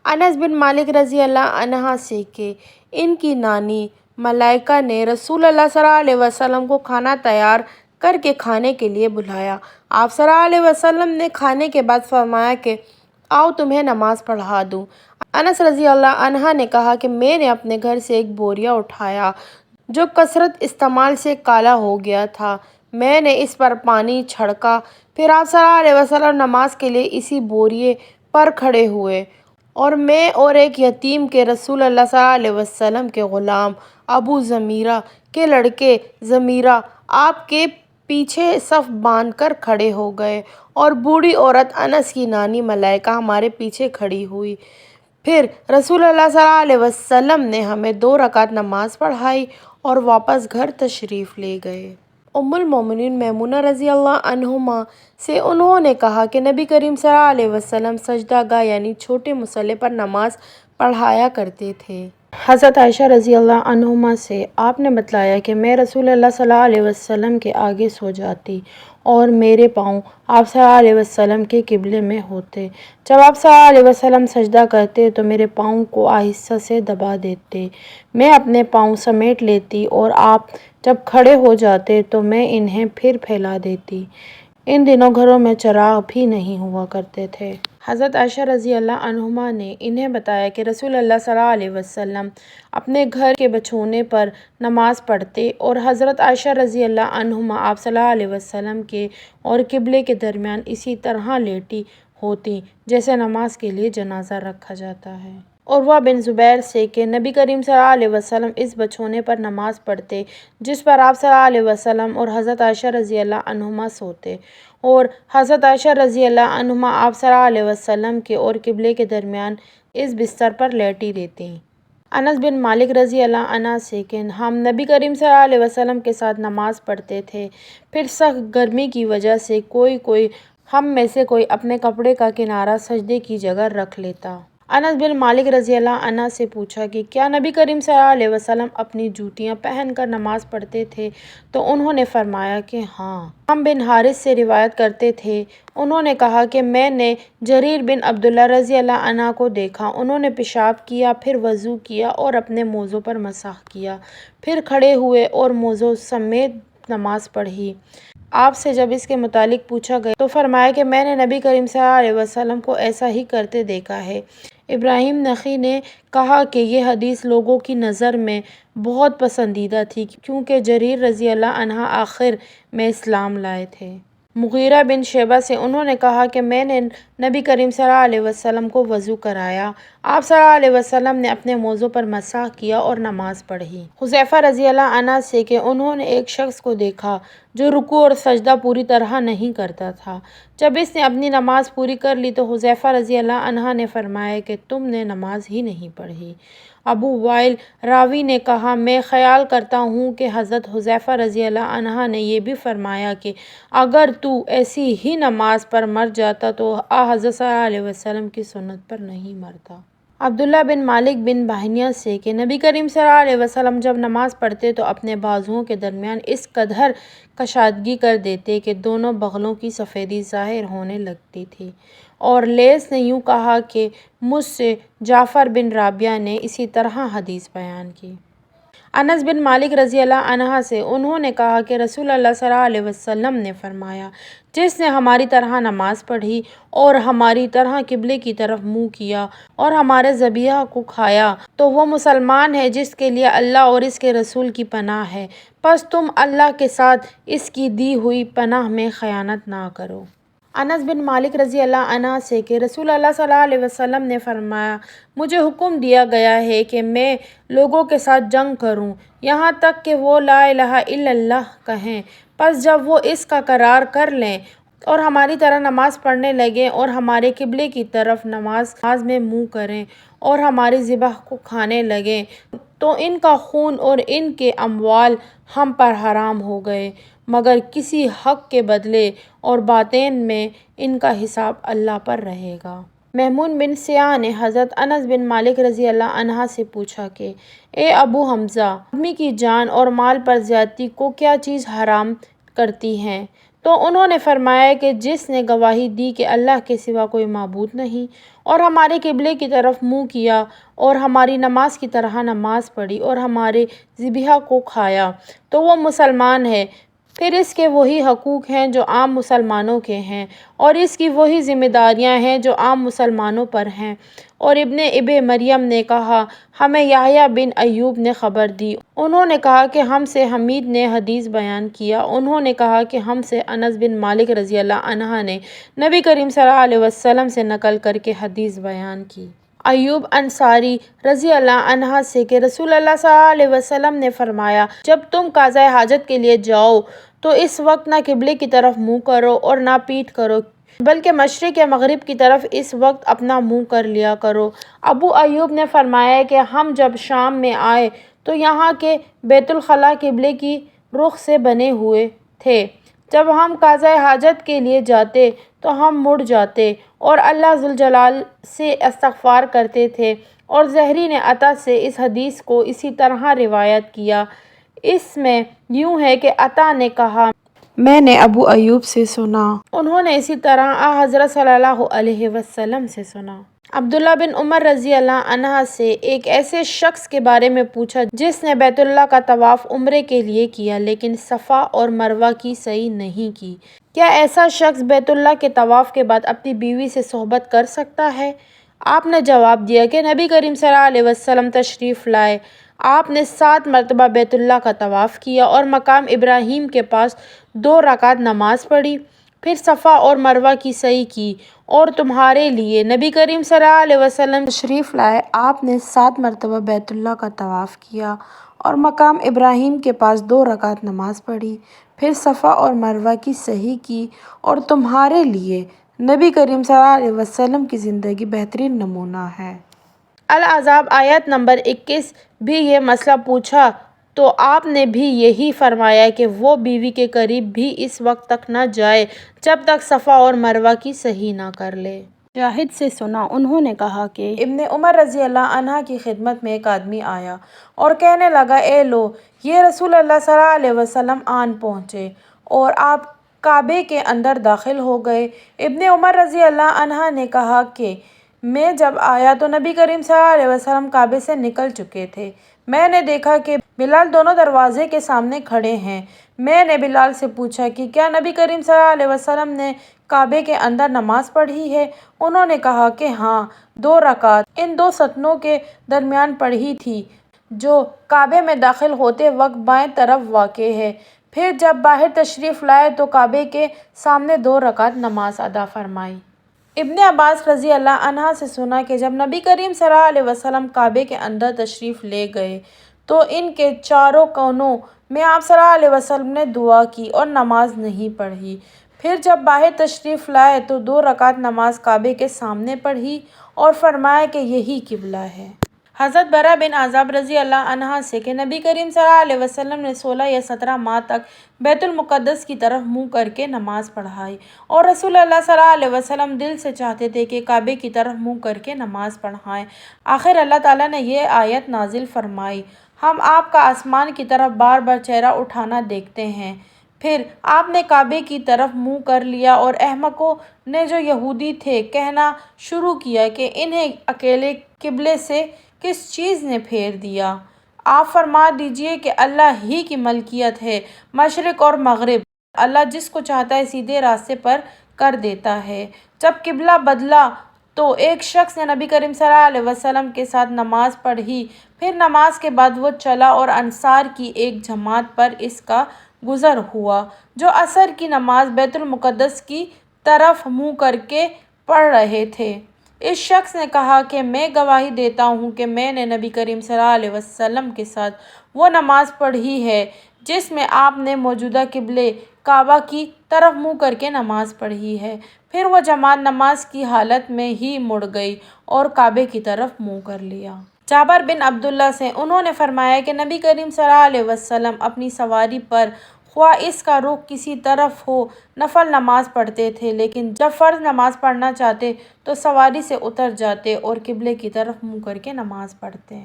انس بن مالک رضی اللہ عنہ سے کہ ان کی نانی ملائکہ نے رسول اللہ صلی اللہ علیہ وسلم کو کھانا تیار کر کے کھانے کے لیے بلایا۔ آپ صلی اللہ علیہ وسلم نے کھانے کے بعد فرمایا کہ آؤ تمہیں نماز پڑھا دوں۔ انس رضی اللہ عنہ نے کہا کہ میں نے اپنے گھر سے ایک بوریا اٹھایا جو کثرت استعمال سے کالا ہو گیا تھا۔ میں نے اس پر پانی چھڑکا، پھر آپ صلی اللہ علیہ وسلم نماز کے لیے اسی بوریے پر کھڑے ہوئے اور میں اور ایک یتیم کے رسول اللہ صلی اللہ علیہ وسلم کے غلام ابو ضمیرہ کے لڑکے ضمیرہ آپ کے پیچھے صف باندھ کر کھڑے ہو گئے اور بوڑھی عورت انس کی نانی ملائکہ ہمارے پیچھے کھڑی ہوئی۔ پھر رسول اللہ صلی اللہ علیہ وسلم نے ہمیں 2 رکعت نماز پڑھائی اور واپس گھر تشریف لے گئے۔ ام المومنین میمونہ رضی اللہ عنہما سے انہوں نے کہا کہ نبی کریم صلی اللہ علیہ وسلم سجدہ گاہ یعنی چھوٹے مصلی پر نماز پڑھایا کرتے تھے۔ حضرت عائشہ رضی اللہ عنہما سے آپ نے بتلایا کہ میں رسول اللہ صلی اللہ علیہ وسلم کے آگے سو جاتی اور میرے پاؤں آپ صلی اللہ علیہ وسلم کے قبلے میں ہوتے۔ جب آپ صلی اللہ علیہ وسلم سجدہ کرتے تو میرے پاؤں کو آہستہ سے دبا دیتے، میں اپنے پاؤں سمیٹ لیتی اور آپ جب کھڑے ہو جاتے تو میں انہیں پھر پھیلا دیتی۔ ان دنوں گھروں میں چراغ بھی نہیں ہوا کرتے تھے۔ حضرت عائشہ رضی اللہ عنہما نے انہیں بتایا کہ رسول اللہ صلی اللہ علیہ وسلم اپنے گھر کے بچھونے پر نماز پڑھتے اور حضرت عائشہ رضی اللہ عنہما آپ صلی اللہ علیہ وسلم کے اور قبلے کے درمیان اسی طرح لیٹی ہوتی جیسے نماز کے لیے جنازہ رکھا جاتا ہے۔ عروہ بن زبیر سے کہ نبی کریم صلی اللہ علیہ وسلم اس بچھونے پر نماز پڑھتے جس پر آپ صلی اللہ علیہ وسلم اور حضرت عائشہ رضی اللہ عنہما سوتے، اور حضرت عائشہ رضی اللہ عنہما آپ صلی اللہ علیہ وسلم کے اور قبلے کے درمیان اس بستر پر لیٹی رہتی۔ انس بن مالک رضی اللہ عنہ سے کہ ہم نبی کریم صلی اللہ علیہ وسلم کے ساتھ نماز پڑھتے تھے، پھر سخت گرمی کی وجہ سے کوئی ہم میں سے کوئی اپنے کپڑے کا کنارہ سجدے کی جگہ رکھ لیتا۔ انس بن مالک رضی اللہ عنہ سے پوچھا کہ کیا نبی کریم صلی اللہ علیہ وسلم اپنی جوتیاں پہن کر نماز پڑھتے تھے؟ تو انہوں نے فرمایا کہ ہاں۔ ہم بن حارث سے روایت کرتے تھے، انہوں نے کہا کہ میں نے جریر بن عبداللہ رضی اللہ عنہ کو دیکھا، انہوں نے پیشاب کیا، پھر وضو کیا اور اپنے موزوں پر مسح کیا، پھر کھڑے ہوئے اور موزوں سمیت نماز پڑھی۔ آپ سے جب اس کے متعلق پوچھا گیا تو فرمایا کہ میں نے نبی کریم صلی اللہ علیہ وسلم کو ایسا ہی کرتے دیکھا ہے۔ ابراہیم نخعی نے کہا کہ یہ حدیث لوگوں کی نظر میں بہت پسندیدہ تھی کیونکہ جریر رضی اللہ عنہ آخر میں اسلام لائے تھے۔ مغیرہ بن شعبہ سے انہوں نے کہا کہ میں نے نبی کریم صلی اللہ علیہ وسلم کو وضو کرایا، آپ صلی اللہ علیہ وسلم نے اپنے موزوں پر مسح کیا اور نماز پڑھی۔ حذیفہ رضی اللہ عنہ سے کہ انہوں نے ایک شخص کو دیکھا جو رکوع اور سجدہ پوری طرح نہیں کرتا تھا، جب اس نے اپنی نماز پوری کر لی تو حذیفہ رضی اللہ عنہ نے فرمایا کہ تم نے نماز ہی نہیں پڑھی۔ ابو وائل راوی نے کہا میں خیال کرتا ہوں کہ حضرت حذیفہ رضی اللہ عنہ نے یہ بھی فرمایا کہ اگر تو ایسی ہی نماز پر مر جاتا تو حضرت صلی اللہ علیہ وسلم کی سنت پر نہیں مرتا۔ عبداللہ بن مالک بن بحنیہ سے کہ نبی کریم صلی اللہ علیہ وسلم جب نماز پڑھتے تو اپنے بازوؤں کے درمیان اس قدر کشادگی کر دیتے کہ دونوں بغلوں کی سفیدی ظاہر ہونے لگتی تھی، اور لیث نے یوں کہا کہ مجھ سے جعفر بن رابعہ نے اسی طرح حدیث بیان کی۔ انس بن مالک رضی اللہ عنہ سے انہوں نے کہا کہ رسول اللہ صلی اللہ علیہ وسلم نے فرمایا جس نے ہماری طرح نماز پڑھی اور ہماری طرح قبلے کی طرف منہ کیا اور ہمارے ذبیحہ کو کھایا تو وہ مسلمان ہے جس کے لیے اللہ اور اس کے رسول کی پناہ ہے، پس تم اللہ کے ساتھ اس کی دی ہوئی پناہ میں خیانت نہ کرو۔ انس بن مالک رضی اللہ عنہ سے کہ رسول اللہ صلی اللہ علیہ وسلم نے فرمایا مجھے حکم دیا گیا ہے کہ میں لوگوں کے ساتھ جنگ کروں یہاں تک کہ وہ لا الہ الا اللہ کہیں، پس جب وہ اس کا اقرار کر لیں اور ہماری طرح نماز پڑھنے لگیں اور ہمارے قبلے کی طرف نماز میں منہ کریں اور ہماری ذبح کو کھانے لگیں تو ان کا خون اور ان کے اموال ہم پر حرام ہو گئے، مگر کسی حق کے بدلے اور باطن میں ان کا حساب اللہ پر رہے گا۔ میمون بن سیاح نے حضرت انس بن مالک رضی اللہ عنہ سے پوچھا کہ اے ابو حمزہ، آدمی کی جان اور مال پر زیادتی کو کیا چیز حرام کرتی ہے؟ تو انہوں نے فرمایا کہ جس نے گواہی دی کہ اللہ کے سوا کوئی معبود نہیں، اور ہمارے قبلے کی طرف منہ کیا اور ہماری نماز کی طرح نماز پڑھی اور ہمارے ذبیحہ کو کھایا، تو وہ مسلمان ہے۔ پھر اس کے وہی حقوق ہیں جو عام مسلمانوں کے ہیں، اور اس کی وہی ذمہ داریاں ہیں جو عام مسلمانوں پر ہیں۔ اور ابن مریم نے کہا، ہمیں یحییٰ بن ایوب نے خبر دی، انہوں نے کہا کہ ہم سے حمید نے حدیث بیان کیا، انہوں نے کہا کہ ہم سے انس بن مالک رضی اللہ عنہ نے نبی کریم صلی اللہ علیہ وسلم سے نقل کر کے حدیث بیان کی۔ ایوب انصاری رضی اللہ عنہ سے کہ رسول اللہ صلی اللہ علیہ وسلم نے فرمایا، جب تم قضائے حاجت کے لیے جاؤ تو اس وقت نہ قبلے کی طرف منہ کرو اور نہ پیٹھ کرو، بلکہ مشرق یا مغرب کی طرف اس وقت اپنا منہ کر لیا کرو۔ ابو ایوب نے فرمایا کہ ہم جب شام میں آئے تو یہاں کے بیت الخلاء قبلے کی رخ سے بنے ہوئے تھے۔ جب ہم قضائے حاجت کے لیے جاتے تو ہم مڑ جاتے اور اللہ ذوالجلال سے استغفار کرتے تھے۔ اور زہری نے عطا سے اس حدیث کو اسی طرح روایت کیا۔ اس میں یوں ہے کہ عطا نے کہا، میں نے ابو ایوب سے سنا، انہوں نے اسی طرح حضرت صلی اللہ علیہ وسلم سے سنا۔ عبداللہ بن عمر رضی اللہ عنہ سے ایک ایسے شخص کے بارے میں پوچھا جس نے بیت اللہ کا طواف عمرے کے لیے کیا لیکن صفا اور مروہ کی سعی نہیں کی، کیا ایسا شخص بیت اللہ کے طواف کے بعد اپنی بیوی سے صحبت کر سکتا ہے؟ آپ نے جواب دیا کہ نبی کریم صلی اللہ علیہ وسلم تشریف لائے، آپ نے 7 مرتبہ بیت اللہ کا طواف کیا اور مقام ابراہیم کے پاس 2 رکعت نماز پڑھی، پھر صفا اور مروہ کی سعی کی، اور تمہارے لیے نبی کریم صلی اللہ علیہ وسلم تشریف لائے، آپ نے 7 مرتبہ بیت اللہ کا طواف کیا اور مقام ابراہیم کے پاس 2 رکعت نماز پڑھی، پھر صفا اور مروہ کی سعی کی، اور تمہارے لیے نبی کریم صلی اللہ علیہ وسلم کی زندگی بہترین نمونہ ہے۔ الاحزاب آیت نمبر 21 بھی یہ مسئلہ پوچھا تو آپ نے بھی یہی فرمایا کہ وہ بیوی کے قریب بھی اس وقت تک نہ جائے جب تک صفا اور مروہ کی سعی نہ کر لے۔ مجاہد سے سنا، انہوں نے کہا کہ ابن عمر رضی اللہ عنہ کی خدمت میں ایک آدمی آیا اور کہنے لگا، اے لو، یہ رسول اللہ صلی اللہ علیہ وسلم آن پہنچے اور آپ کعبے کے اندر داخل ہو گئے۔ ابن عمر رضی اللہ عنہ نے کہا کہ میں جب آیا تو نبی کریم صلی اللہ علیہ وسلم کعبے سے نکل چکے تھے۔ میں نے دیکھا کہ بلال دونوں دروازے کے سامنے کھڑے ہیں۔ میں نے بلال سے پوچھا کہ کیا نبی کریم صلی اللہ علیہ وسلم نے کعبے کے اندر نماز پڑھی ہے؟ انہوں نے کہا کہ ہاں، 2 رکعت ان 2 ستونوں کے درمیان پڑھی تھی جو کعبے میں داخل ہوتے وقت بائیں طرف واقع ہے۔ پھر جب باہر تشریف لائے تو کعبے کے سامنے 2 رکعت نماز ادا فرمائی۔ ابن عباس رضی اللہ عنہ سے سنا کہ جب نبی کریم صلی اللہ علیہ وسلم کعبے کے اندر تشریف لے گئے تو ان کے چاروں کونوں میں آپ صلی اللہ علیہ وسلم نے دعا کی اور نماز نہیں پڑھی۔ پھر جب باہر تشریف لائے تو 2 رکعت نماز کعبے کے سامنے پڑھی اور فرمایا کہ یہی قبلہ ہے۔ حضرت برا بن عازب رضی اللہ عنہ سے کہ نبی کریم صلی اللہ علیہ وسلم نے 16 یا 17 ماہ تک بیت المقدس کی طرف منہ کر کے نماز پڑھائی، اور رسول اللہ صلی اللہ علیہ وسلم دل سے چاہتے تھے کہ کعبے کی طرف منہ کر کے نماز پڑھائیں۔ آخر اللہ تعالیٰ نے یہ آیت نازل فرمائی، ہم آپ کا آسمان کی طرف بار بار چہرہ اٹھانا دیکھتے ہیں۔ پھر آپ نے کعبے کی طرف منہ کر لیا اور احمقوں نے جو یہودی تھے کہنا شروع کیا کہ انہیں اکیلے قبلے سے کس چیز نے پھیر دیا؟ آپ فرما دیجئے کہ اللہ ہی کی ملکیت ہے، مشرق اور مغرب، اللہ جس کو چاہتا ہے سیدھے راستے پر کر دیتا ہے۔ جب قبلہ بدلا تو ایک شخص نے نبی کریم صلی اللہ علیہ وسلم کے ساتھ نماز پڑھی، پھر نماز کے بعد وہ چلا اور انصار کی ایک جماعت پر اس کا گزر ہوا جو عصر کی نماز بیت المقدس کی طرف منہ کر کے پڑھ رہے تھے۔ اس شخص نے کہا کہ میں گواہی دیتا ہوں کہ میں نے نبی کریم صلی اللہ علیہ وسلم کے ساتھ وہ نماز پڑھی ہے جس میں آپ نے موجودہ قبلے کعبہ کی طرف منہ کر کے نماز پڑھی ہے۔ پھر وہ جماعت نماز کی حالت میں ہی مڑ گئی اور کعبے کی طرف منہ کر لیا۔ جابر بن عبداللہ سے انہوں نے فرمایا کہ نبی کریم صلی اللہ علیہ وسلم اپنی سواری پر خواہ اس کا رخ کسی طرف ہو نفل نماز پڑھتے تھے، لیکن جب فرض نماز پڑھنا چاہتے تو سواری سے اتر جاتے اور قبلے کی طرف منہ کر کے نماز پڑھتے۔